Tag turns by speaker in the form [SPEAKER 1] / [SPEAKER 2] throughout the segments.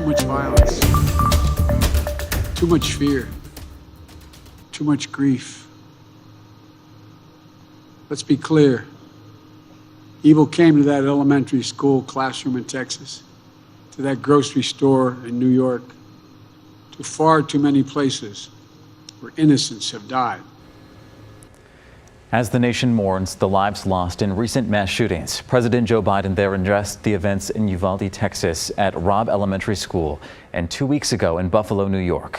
[SPEAKER 1] much violence, too much fear, too much grief. Let's be clear. Evil came to that elementary school classroom in Texas, to that grocery store in New York, to far too many places where innocents have died.
[SPEAKER 2] As the nation mourns the lives lost in recent mass shootings, President Joe Biden there addressed the events in Uvalde, Texas at Robb Elementary School and 2 weeks ago in Buffalo, New York.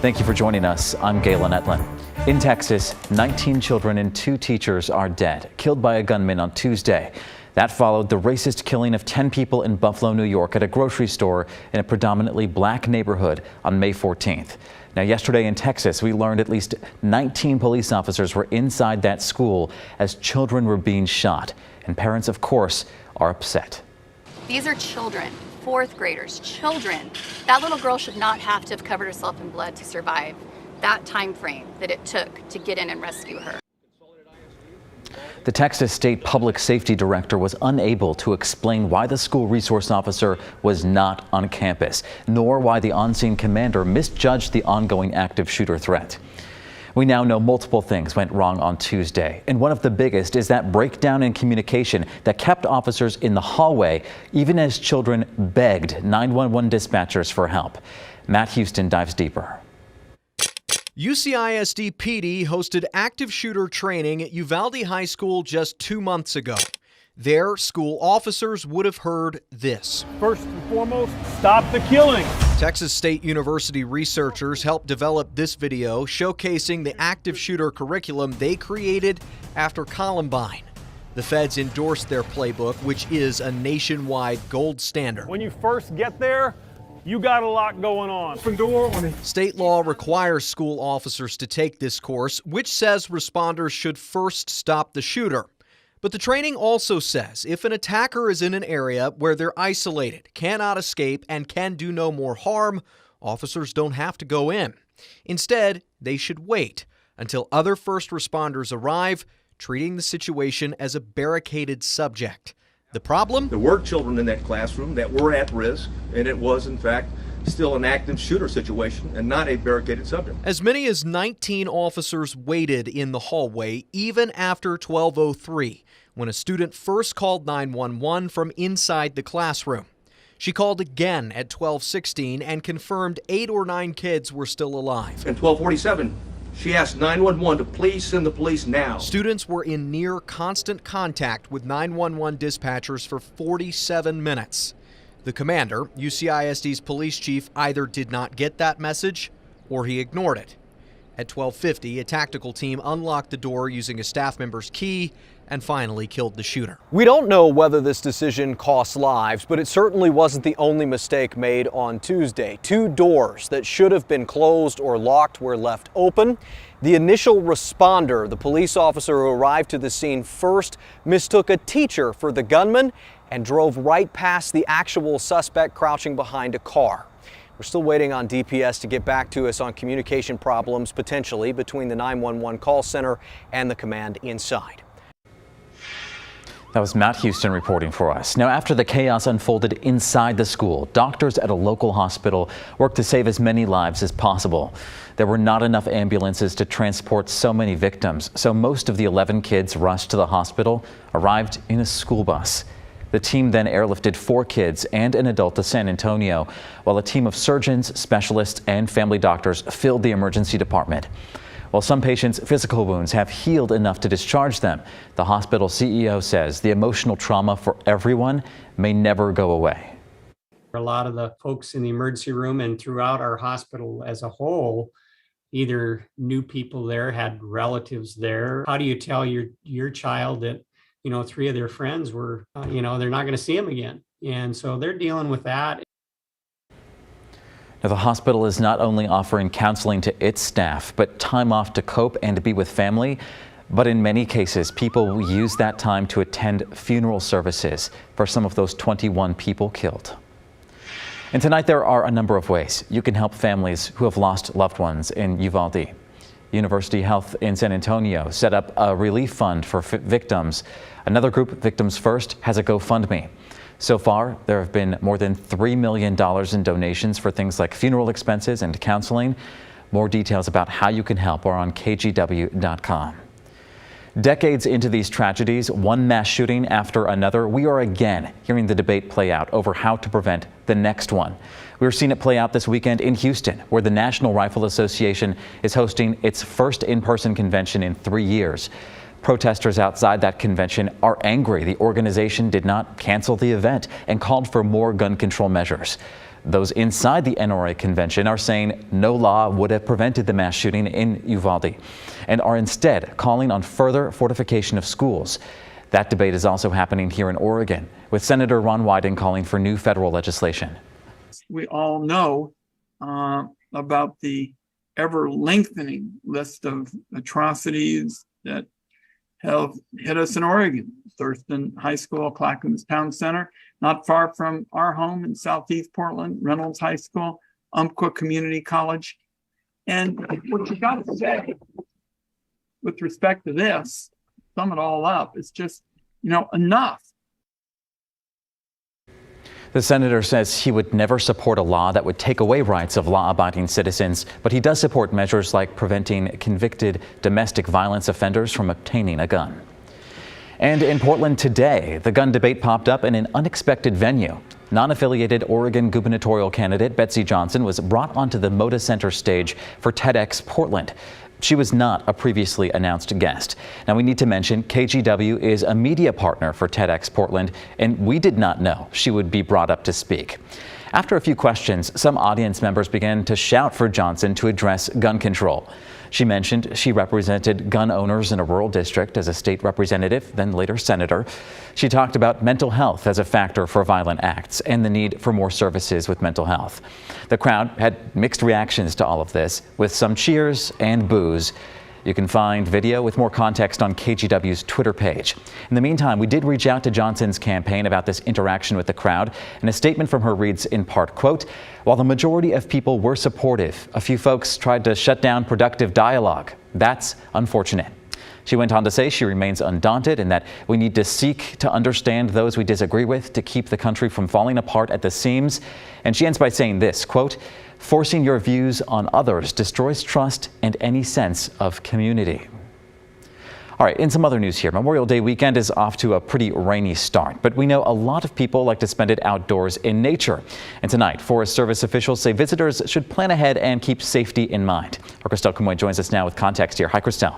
[SPEAKER 2] Thank you for joining us. I'm Galen Etlin. In Texas, 19 children and 2 teachers are dead, killed by a gunman on Tuesday. That followed the racist killing of 10 people in Buffalo, New York at a grocery store in a predominantly black neighborhood on May 14th. Now, yesterday in Texas, we learned at least 19 police officers were inside that school as children were being shot. And parents, of course, are upset.
[SPEAKER 3] These are children, 4th graders, children. That little girl should not have to have covered herself in blood to survive that time frame that it took to get in and rescue her.
[SPEAKER 2] The Texas State Public Safety Director was unable to explain why the school resource officer was not on campus, nor why the on-scene commander misjudged the ongoing active shooter threat. We now know multiple things went wrong on Tuesday, and one of the biggest is that breakdown in communication that kept officers in the hallway even as children begged 911 dispatchers for help. Matt Houston dives deeper.
[SPEAKER 4] UCISD PD hosted active shooter training at Uvalde High School just 2 months ago. There, school officers would have heard this.
[SPEAKER 5] First and foremost, stop the killing.
[SPEAKER 4] Texas State University researchers helped develop this video showcasing the active shooter curriculum they created after Columbine. The feds endorsed their playbook, which is a nationwide gold standard.
[SPEAKER 5] When you first get there, you got a lot going on.
[SPEAKER 4] State law requires school officers to take this course, which says responders should first stop the shooter. But the training also says if an attacker is in an area where they're isolated, cannot escape, and can do no more harm, officers don't have to go in. Instead, they should wait until other first responders arrive, treating the situation as a barricaded subject. The problem?
[SPEAKER 6] There were children in that classroom that were at risk, and it was, in fact, still an active shooter situation and not a barricaded subject.
[SPEAKER 4] As many as 19 officers waited in the hallway even after 12:03, when a student first called 911 from inside the classroom. She called again at 12:16 and confirmed 8 or 9 kids were still alive.
[SPEAKER 6] At 12:47, she asked 911 to please send the police now.
[SPEAKER 4] Students were in near constant contact with 911 dispatchers for 47 minutes. The commander, UCISD's police chief, either did not get that message or he ignored it. At 12:50, a tactical team unlocked the door using a staff member's key and finally killed the shooter.
[SPEAKER 7] We don't know whether this decision costs lives, but it certainly wasn't the only mistake made on Tuesday. 2 doors that should have been closed or locked were left open. The initial responder, the police officer who arrived to the scene first, mistook a teacher for the gunman and drove right past the actual suspect crouching behind a car. We're still waiting on DPS to get back to us on communication problems potentially between the 911 call center and the command inside.
[SPEAKER 2] That was Matt Houston reporting for us. Now, after the chaos unfolded inside the school, doctors at a local hospital worked to save as many lives as possible. There were not enough ambulances to transport so many victims, so most of the 11 kids rushed to the hospital arrived in a school bus. The team then airlifted 4 kids and an adult to San Antonio, while a team of surgeons, specialists, and family doctors filled the emergency department. While some patients' physical wounds have healed enough to discharge them, the hospital CEO says the emotional trauma for everyone may never go away.
[SPEAKER 8] A lot of the folks in the emergency room and throughout our hospital as a whole either knew people there, had relatives there. How do you tell your child that, 3 of their friends were, they're not going to see them again? And so they're dealing with that.
[SPEAKER 2] Now, the hospital is not only offering counseling to its staff, but time off to cope and to be with family. But in many cases, people will use that time to attend funeral services for some of those 21 people killed. And tonight, there are a number of ways you can help families who have lost loved ones in Uvalde. University Health in San Antonio set up a relief fund for victims. Another group, Victims First, has a GoFundMe. So far, there have been more than $3 million in donations for things like funeral expenses and counseling. More details about how you can help are on KGW.com. Decades into these tragedies, one mass shooting after another, we are again hearing the debate play out over how to prevent the next one. We're seeing it play out this weekend in Houston, where the National Rifle Association is hosting its first in-person convention in 3 years. Protesters outside that convention are angry the organization did not cancel the event and called for more gun control measures. Those inside the NRA convention are saying no law would have prevented the mass shooting in Uvalde and are instead calling on further fortification of schools. That debate is also happening here in Oregon, with Senator Ron Wyden calling for new federal legislation.
[SPEAKER 9] We all know about the ever lengthening list of atrocities that have hit us in Oregon. Thurston High School, Clackamas Town Center, not far from our home in Southeast Portland, Reynolds High School, Umpqua Community College. And what you got to say with respect to this, sum it all up, it's just, enough.
[SPEAKER 2] The senator says he would never support a law that would take away rights of law-abiding citizens, but he does support measures like preventing convicted domestic violence offenders from obtaining a gun. And in Portland today, the gun debate popped up in an unexpected venue. Non-affiliated Oregon gubernatorial candidate Betsy Johnson was brought onto the Moda Center stage for TEDx Portland. She was not a previously announced guest. Now, we need to mention KGW is a media partner for TEDx Portland, and we did not know she would be brought up to speak. After a few questions, some audience members began to shout for Johnson to address gun control. She mentioned she represented gun owners in a rural district as a state representative, then later senator. She talked about mental health as a factor for violent acts and the need for more services with mental health. The crowd had mixed reactions to all of this, with some cheers and boos. You can find video with more context on KGW's Twitter page. In the meantime, we did reach out to Johnson's campaign about this interaction with the crowd, and a statement from her reads in part, quote, "While the majority of people were supportive, a few folks tried to shut down productive dialogue. That's unfortunate." She went on to say she remains undaunted and that we need to seek to understand those we disagree with to keep the country from falling apart at the seams. And she ends by saying this, quote, "Forcing your views on others destroys trust and any sense of community." All right, in some other news here, Memorial Day weekend is off to a pretty rainy start, but we know a lot of people like to spend it outdoors in nature. And tonight, Forest Service officials say visitors should plan ahead and keep safety in mind. Our Christelle Kumoy joins us now with context here. Hi, Christelle.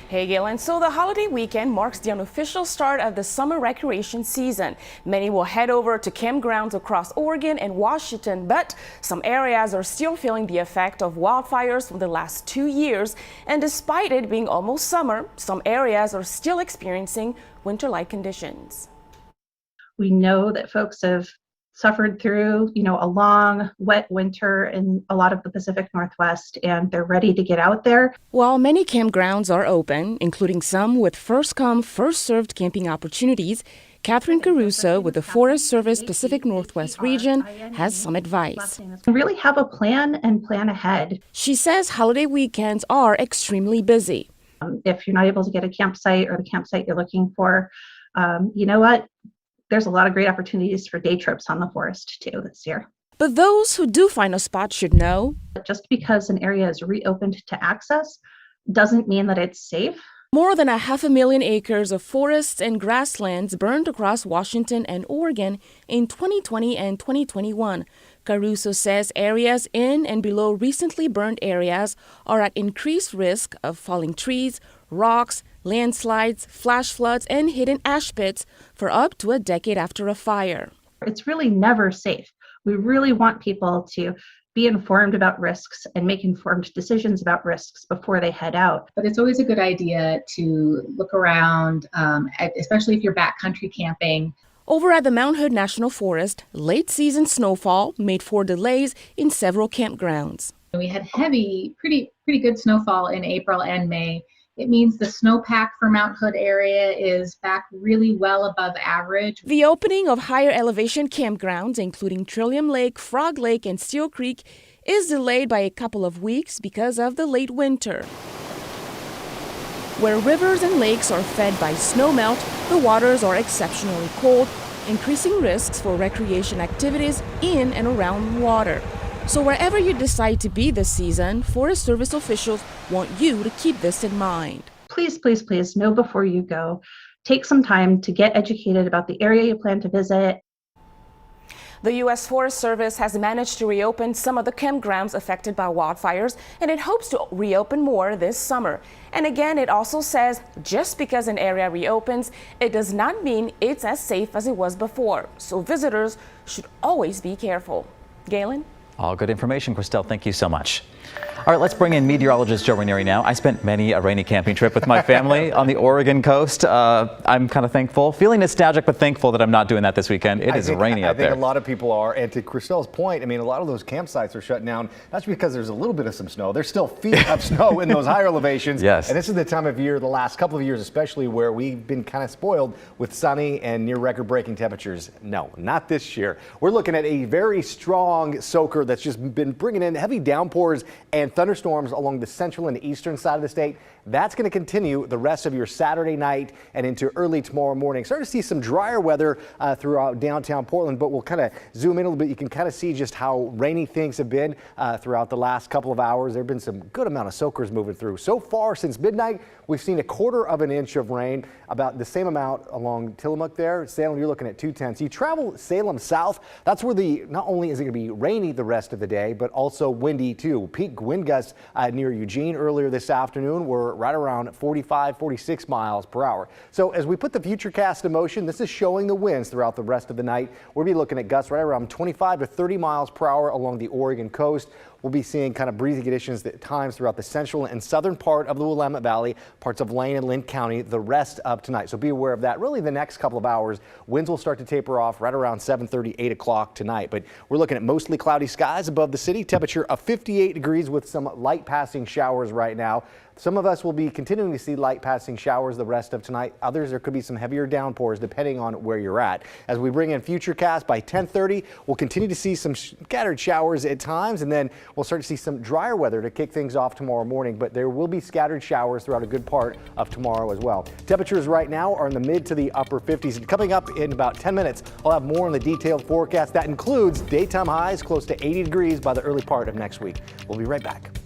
[SPEAKER 10] Hey, Galen. So the holiday weekend marks the unofficial start of the summer recreation season. Many will head over to campgrounds across Oregon and Washington, but some areas are still feeling the effect of wildfires from the last 2 years. And despite it being almost summer, some areas are still experiencing winter-like conditions.
[SPEAKER 11] We know that folks have suffered through, a long, wet winter in a lot of the Pacific Northwest, and they're ready to get out there.
[SPEAKER 10] While many campgrounds are open, including some with first-come, first-served camping opportunities, Catherine Caruso with the Forest Service Pacific Northwest region has some advice.
[SPEAKER 11] Really have a plan and plan ahead.
[SPEAKER 10] She says holiday weekends are extremely busy.
[SPEAKER 11] If you're not able to get a campsite or the campsite you're looking for, you know what? There's a lot of great opportunities for day trips on the forest too this year.
[SPEAKER 10] But those who do find a spot should know,
[SPEAKER 11] just because an area is reopened to access doesn't mean that it's safe.
[SPEAKER 10] More than 500,000 acres of forests and grasslands burned across Washington and Oregon in 2020 and 2021. Caruso says areas in and below recently burned areas are at increased risk of falling trees, rocks, landslides, flash floods, and hidden ash pits for up to a decade after a fire.
[SPEAKER 11] It's really never safe. We really want people to be informed about risks and make informed decisions about risks before they head out.
[SPEAKER 12] But it's always a good idea to look around, especially if you're backcountry camping.
[SPEAKER 10] Over at the Mount Hood National Forest, late season snowfall made for delays in several campgrounds.
[SPEAKER 12] We had heavy, pretty good snowfall in April and May. It means the snowpack for Mount Hood area is back really well above average.
[SPEAKER 10] The opening of higher elevation campgrounds, including Trillium Lake, Frog Lake, and Steel Creek, is delayed by a couple of weeks because of the late winter. Where rivers and lakes are fed by snowmelt, the waters are exceptionally cold, increasing risks for recreation activities in and around water. So wherever you decide to be this season, Forest Service officials want you to keep this in mind.
[SPEAKER 11] Please, please, please know before you go. Take some time to get educated about the area you plan to visit.
[SPEAKER 10] The U.S. Forest Service has managed to reopen some of the campgrounds affected by wildfires, and it hopes to reopen more this summer. And again, it also says just because an area reopens, it does not mean it's as safe as it was before. So visitors should always be careful. Galen?
[SPEAKER 2] All good information, Christelle. Thank you so much. All right, let's bring in meteorologist Joe Ranieri now. I spent many a rainy camping trip with my family on the Oregon coast. I'm kind of thankful, feeling nostalgic, but thankful that I'm not doing that this weekend. It is rainy out there.
[SPEAKER 13] I think a lot of people are. And to Christelle's point, I mean, a lot of those campsites are shut down, not just because there's a little bit of some snow. There's still feet of snow in those higher elevations.
[SPEAKER 2] Yes.
[SPEAKER 13] And this is the time of year, the last couple of years especially, where we've been kind of spoiled with sunny and near record-breaking temperatures. No, not this year. We're looking at a very strong soaker that's just been bringing in heavy downpours and thunderstorms along the central and eastern side of the state. That's going to continue the rest of your Saturday night and into early tomorrow morning. Start to see some drier weather throughout downtown Portland, but we'll kind of zoom in a little bit. You can kind of see just how rainy things have been throughout the last couple of hours. There have been some good amount of soakers moving through. So far since midnight, we've seen 1/4 of an inch of rain, about the same amount along Tillamook there. Salem, you're looking at 2/10. You travel Salem south, that's where not only is it going to be rainy the rest of the day, but also windy too. Peak wind gusts near Eugene earlier this afternoon were right around 45, 46 miles per hour. So as we put the Futurecast in motion, this is showing the winds throughout the rest of the night. We'll be looking at gusts right around 25 to 30 miles per hour along the Oregon coast. We'll be seeing kind of breezy conditions at times throughout the central and southern part of the Willamette Valley, parts of Lane and Linn County the rest of tonight. So be aware of that. Really the next couple of hours, winds will start to taper off right around 7:30, 8 o'clock tonight. But we're looking at mostly cloudy skies above the city, temperature of 58 degrees with some light passing showers right now. Some of us will be continuing to see light passing showers the rest of tonight. Others, there could be some heavier downpours depending on where you're at. As we bring in Futurecast by 10:30, we'll continue to see some scattered showers at times, and then we'll start to see some drier weather to kick things off tomorrow morning. But there will be scattered showers throughout a good part of tomorrow as well. Temperatures right now are in the mid to the upper 50s. And coming up in about 10 minutes, I'll have more on the detailed forecast. That includes daytime highs close to 80 degrees by the early part of next week. We'll be right back.